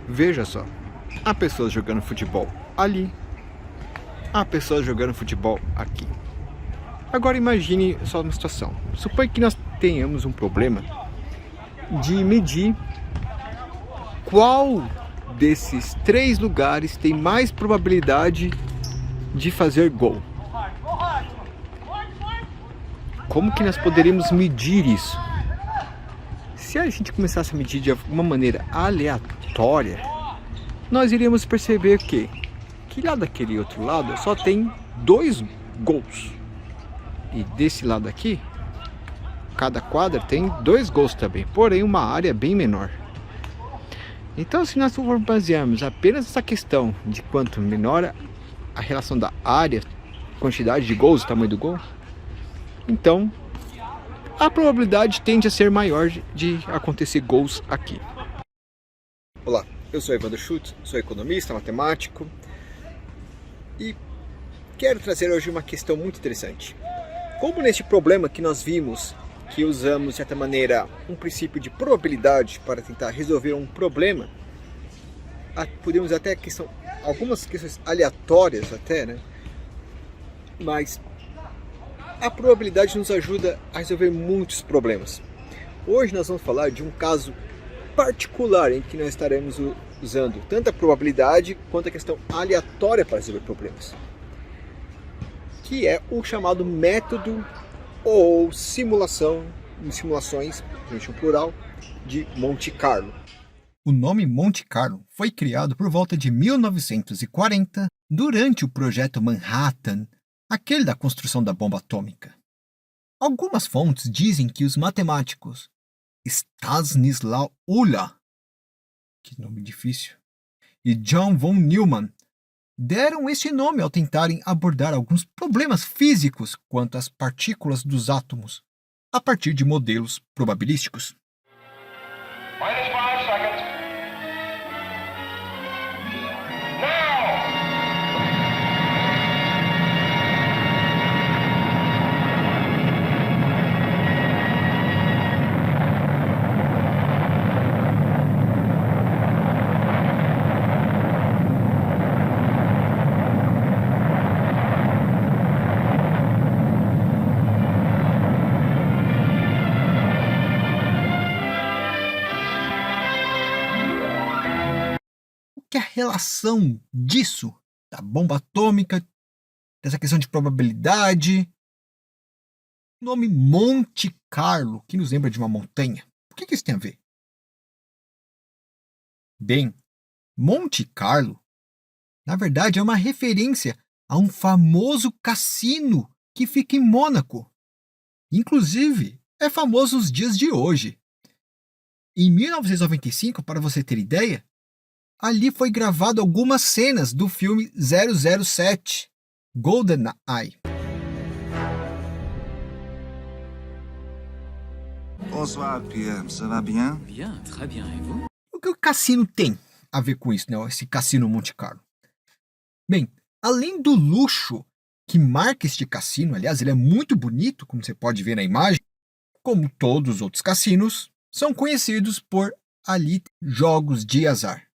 Veja só, há pessoas jogando futebol ali, há pessoas jogando futebol aqui. Agora imagine só uma situação. Suponha que nós tenhamos um problema de medir qual desses três lugares tem mais probabilidade de fazer gol. Como que nós poderíamos medir isso? Se a gente começasse a medir de alguma maneira aleatória, nós iríamos perceber que lá daquele outro lado só tem 2 gols. E desse lado aqui, cada quadra tem 2 gols também, porém uma área bem menor. Então, se nós formos basearmos apenas essa questão de quanto menor a relação da área, quantidade de gols, o tamanho do gol, então a probabilidade tende a ser maior de acontecer gols aqui. Olá, eu sou Evandro Schultz, sou economista, matemático e quero trazer hoje uma questão muito interessante. Como neste problema que nós vimos, que usamos de certa maneira um princípio de probabilidade para tentar resolver um problema, podemos até algumas questões aleatórias até, né? Mas a probabilidade nos ajuda a resolver muitos problemas. Hoje nós vamos falar de um caso particular em que nós estaremos usando tanto a probabilidade quanto a questão aleatória para resolver problemas, que é o chamado método ou simulações, gente, um plural, de Monte Carlo. O nome Monte Carlo foi criado por volta de 1940 durante o projeto Manhattan, aquele da construção da bomba atômica. Algumas fontes dizem que os matemáticos Stanisław Uhla, que nome difícil, e John von Neumann deram esse nome ao tentarem abordar alguns problemas físicos quanto às partículas dos átomos, a partir de modelos probabilísticos. Que a relação disso, da bomba atômica, dessa questão de probabilidade, o nome Monte Carlo, que nos lembra de uma montanha, o que isso tem a ver? Bem, Monte Carlo, na verdade, é uma referência a um famoso cassino que fica em Mônaco. Inclusive, é famoso nos dias de hoje. Em 1995, para você ter ideia, ali foi gravado algumas cenas do filme 007, GoldenEye. Bonsoir, Pierre. Ça va bien? Bien, très bien. Et vous? O que o cassino tem a ver com isso, né? Esse cassino Monte Carlo? Bem, além do luxo que marca este cassino, aliás, ele é muito bonito, como você pode ver na imagem, como todos os outros cassinos, são conhecidos por ali jogos de azar.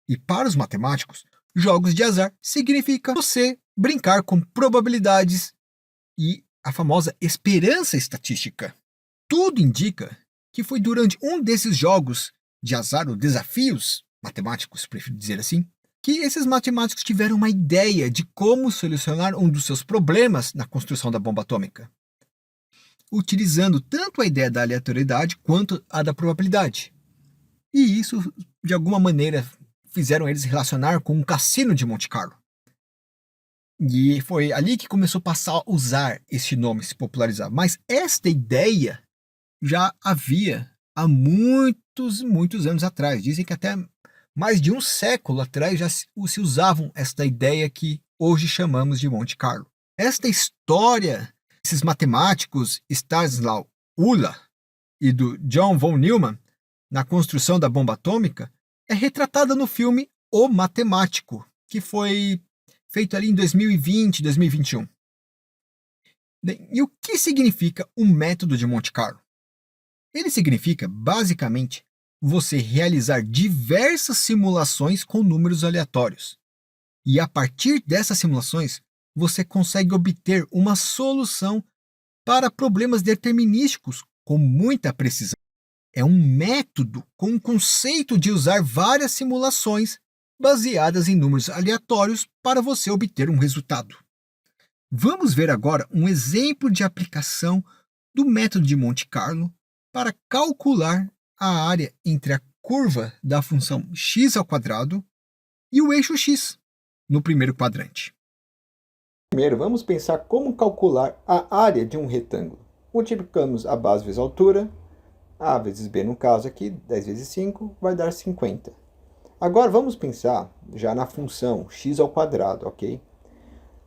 E para os matemáticos, jogos de azar significa você brincar com probabilidades e a famosa esperança estatística. Tudo indica que foi durante um desses jogos de azar, ou desafios matemáticos, prefiro dizer assim, que esses matemáticos tiveram uma ideia de como solucionar um dos seus problemas na construção da bomba atômica, utilizando tanto a ideia da aleatoriedade quanto a da probabilidade. E isso, de alguma maneira, fizeram eles relacionar com um cassino de Monte Carlo. E foi ali que começou a passar a usar esse nome, se popularizar. Mas esta ideia já havia há muitos anos atrás. Dizem que até mais de um século atrás já se usavam esta ideia que hoje chamamos de Monte Carlo. Esta história desses matemáticos Stanisław Uhla e do John von Neumann na construção da bomba atômica é retratada no filme O Matemático, que foi feito ali em 2020, 2021. E o que significa o método de Monte Carlo? Ele significa, basicamente, você realizar diversas simulações com números aleatórios. E a partir dessas simulações, você consegue obter uma solução para problemas determinísticos com muita precisão. É um método com o conceito de usar várias simulações baseadas em números aleatórios para você obter um resultado. Vamos ver agora um exemplo de aplicação do método de Monte Carlo para calcular a área entre a curva da função x² e o eixo x no primeiro quadrante. Primeiro, vamos pensar como calcular a área de um retângulo. Multiplicamos a base vezes a altura, a vezes b no caso aqui, 10 vezes 5, vai dar 50. Agora vamos pensar já na função x², ok?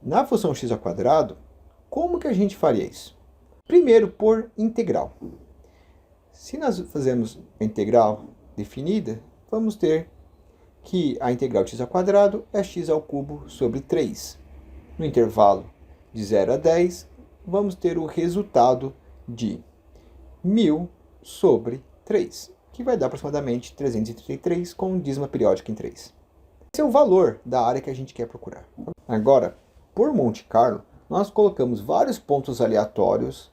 Na função x², como que a gente faria isso? Primeiro, por integral. Se nós fazemos a integral definida, vamos ter que a integral de x² é x³ sobre 3. No intervalo de 0 a 10, vamos ter o resultado de 1000 sobre 3, que vai dar aproximadamente 333 com dízima periódica em 3. Esse é o valor da área que a gente quer procurar. Agora, por Monte Carlo, nós colocamos vários pontos aleatórios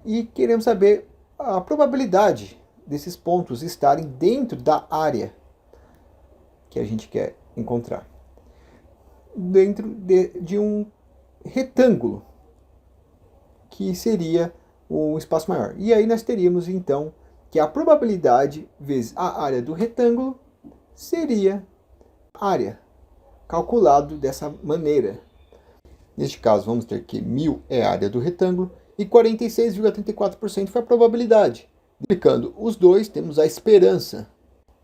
e queremos saber a probabilidade desses pontos estarem dentro da área que a gente quer encontrar. Dentro de um retângulo, que seria um espaço maior. E aí nós teríamos então que a probabilidade vezes a área do retângulo seria a área, calculado dessa maneira. Neste caso, vamos ter que 1000 é a área do retângulo e 46,34% foi a probabilidade. Aplicando os dois, temos a esperança,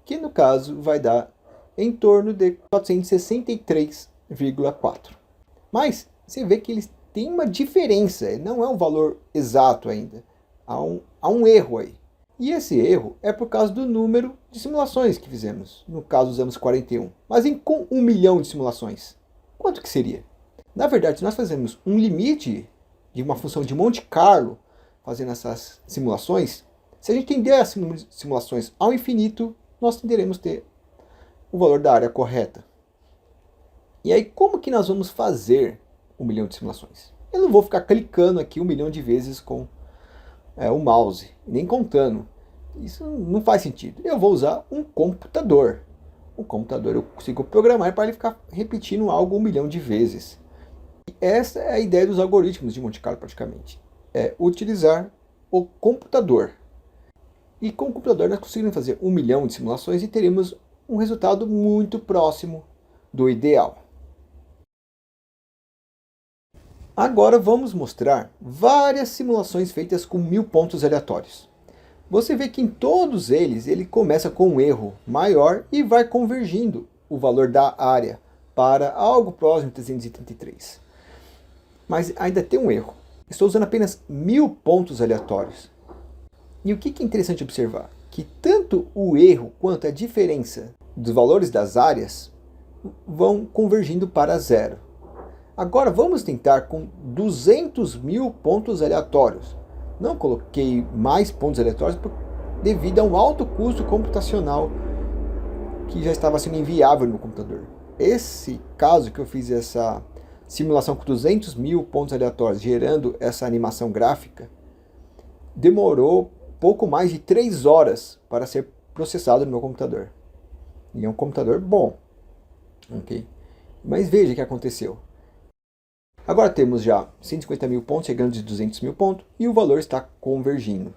que no caso vai dar em torno de 463,4. Mas você vê que eles têm uma diferença, não é um valor exato ainda. Há um erro aí. E esse erro é por causa do número de simulações que fizemos. No caso, usamos 41. Mas com 1 milhão de simulações, quanto que seria? Na verdade, se nós fazemos um limite de uma função de Monte Carlo, fazendo essas simulações, se a gente tender as simulações ao infinito, nós tenderemos a ter o valor da área correta. E aí, como que nós vamos fazer 1 milhão de simulações? Eu não vou ficar clicando aqui 1 milhão de vezes com o mouse, nem contando. Isso não faz sentido. Eu vou usar um computador. O computador eu consigo programar para ele ficar repetindo algo 1 milhão de vezes. E essa é a ideia dos algoritmos de Monte Carlo praticamente. É utilizar o computador. E com o computador nós conseguimos fazer 1 milhão de simulações e teremos um resultado muito próximo do ideal. Agora vamos mostrar várias simulações feitas com 1000 pontos aleatórios. Você vê que em todos eles ele começa com um erro maior e vai convergindo o valor da área para algo próximo de 333. Mas ainda tem um erro. Estou usando apenas 1000 pontos aleatórios. E o que é interessante observar? Que tanto o erro quanto a diferença dos valores das áreas vão convergindo para zero. Agora vamos tentar com 200.000 pontos aleatórios. Não coloquei mais pontos aleatórios devido a um alto custo computacional que já estava sendo inviável no computador. Esse caso que eu fiz essa simulação com 200.000 pontos aleatórios, gerando essa animação gráfica, demorou pouco mais de 3 horas para ser processado no meu computador. E é um computador bom. Okay? Mas veja o que aconteceu. Agora temos já 150.000 pontos, chegando de 200.000 pontos, e o valor está convergindo.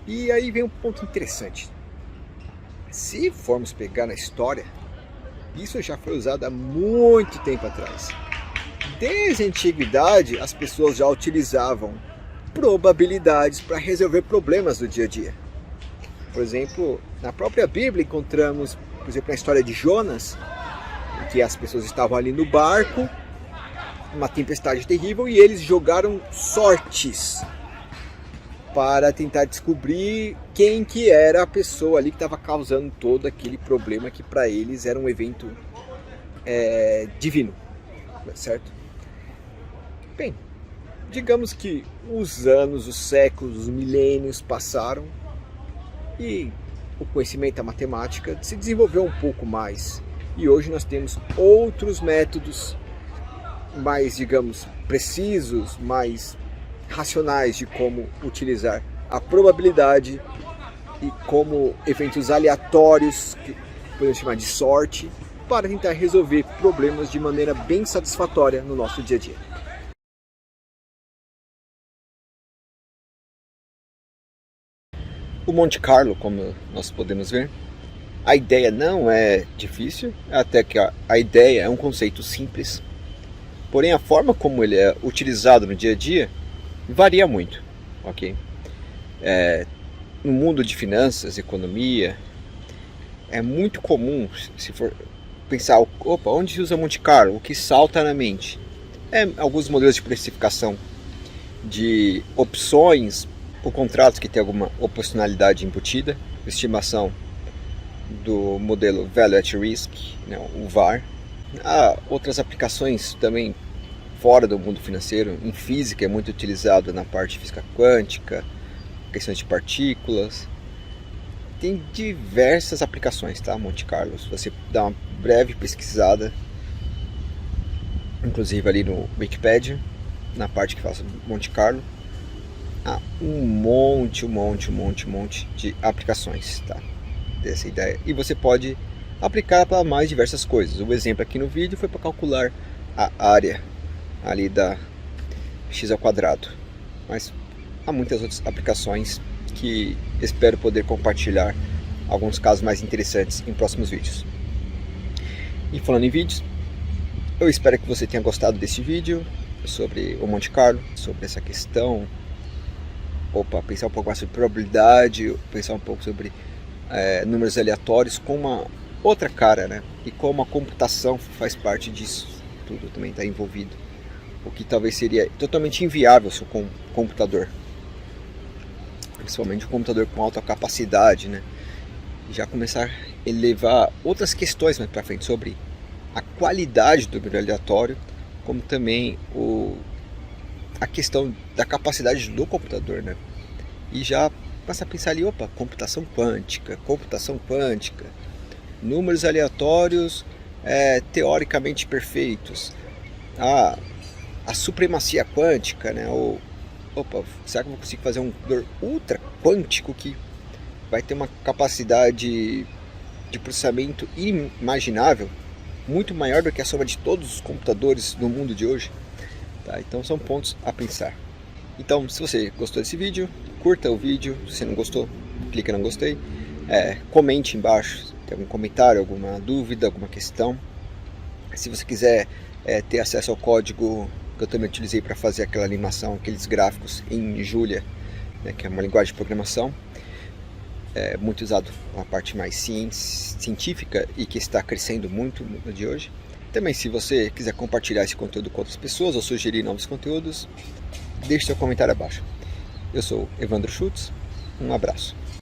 E aí vem um ponto interessante. Se formos pegar na história, isso já foi usado há muito tempo atrás. Desde a antiguidade, as pessoas já utilizavam probabilidades para resolver problemas do dia a dia. Por exemplo, na própria Bíblia encontramos, por exemplo, na história de Jonas, em que as pessoas estavam ali no barco, uma tempestade terrível, e eles jogaram sortes para tentar descobrir quem que era a pessoa ali que estava causando todo aquele problema que para eles era um evento divino, certo? Bem, digamos que os anos, os séculos, os milênios passaram e o conhecimento da matemática se desenvolveu um pouco mais. E hoje nós temos outros métodos mais, digamos, precisos, mais racionais de como utilizar a probabilidade e como eventos aleatórios, que podemos chamar de sorte, para tentar resolver problemas de maneira bem satisfatória no nosso dia a dia. O Monte Carlo, como nós podemos ver, a ideia não é difícil, até que a ideia é um conceito simples, porém a forma como ele é utilizado no dia a dia varia muito, ok? No mundo de finanças, economia, é muito comum, se for pensar, opa, onde se usa Monte Carlo? O que salta na mente? Alguns modelos de precificação de opções ou contratos que tem alguma opcionalidade embutida, estimação do modelo Value at Risk, né, o VAR. Há outras aplicações também fora do mundo financeiro, em física é muito utilizado na parte de física quântica, questões de partículas. Tem diversas aplicações, tá, Monte Carlo? Se você dá uma breve pesquisada, inclusive ali no Wikipedia, na parte que fala sobre Monte Carlo, há um monte de aplicações, tá, dessa ideia. E você pode aplicar para mais diversas coisas. O exemplo aqui no vídeo foi para calcular a área ali da x ao quadrado, mas há muitas outras aplicações que espero poder compartilhar alguns casos mais interessantes em próximos vídeos. E falando em vídeos, eu espero que você tenha gostado desse vídeo sobre o Monte Carlo, sobre essa questão, pensar um pouco mais sobre probabilidade, pensar um pouco sobre números aleatórios com uma outra cara, né? E como a computação faz parte disso tudo, também está envolvido. O que talvez seria totalmente inviável se o computador, principalmente um computador com alta capacidade, né? Já começar a elevar outras questões mais para frente sobre a qualidade do número aleatório, como também a questão da capacidade do computador, né? E já passa a pensar ali, computação quântica, números aleatórios teoricamente perfeitos, a supremacia quântica, né? Será que eu vou conseguir fazer um computador ultra quântico que vai ter uma capacidade de processamento inimaginável, muito maior do que a soma de todos os computadores do mundo de hoje? Tá, então são pontos a pensar. Então, se você gostou desse vídeo, curta o vídeo. Se você não gostou, clica no gostei. Comente embaixo se tem algum comentário, alguma dúvida, alguma questão. Se você quiser ter acesso ao código que eu também utilizei para fazer aquela animação, aqueles gráficos em Julia, né, que é uma linguagem de programação, muito usado na parte mais científica e que está crescendo muito no mundo de hoje. Também, se você quiser compartilhar esse conteúdo com outras pessoas ou sugerir novos conteúdos, deixe seu comentário abaixo. Eu sou Evandro Schutz, um abraço.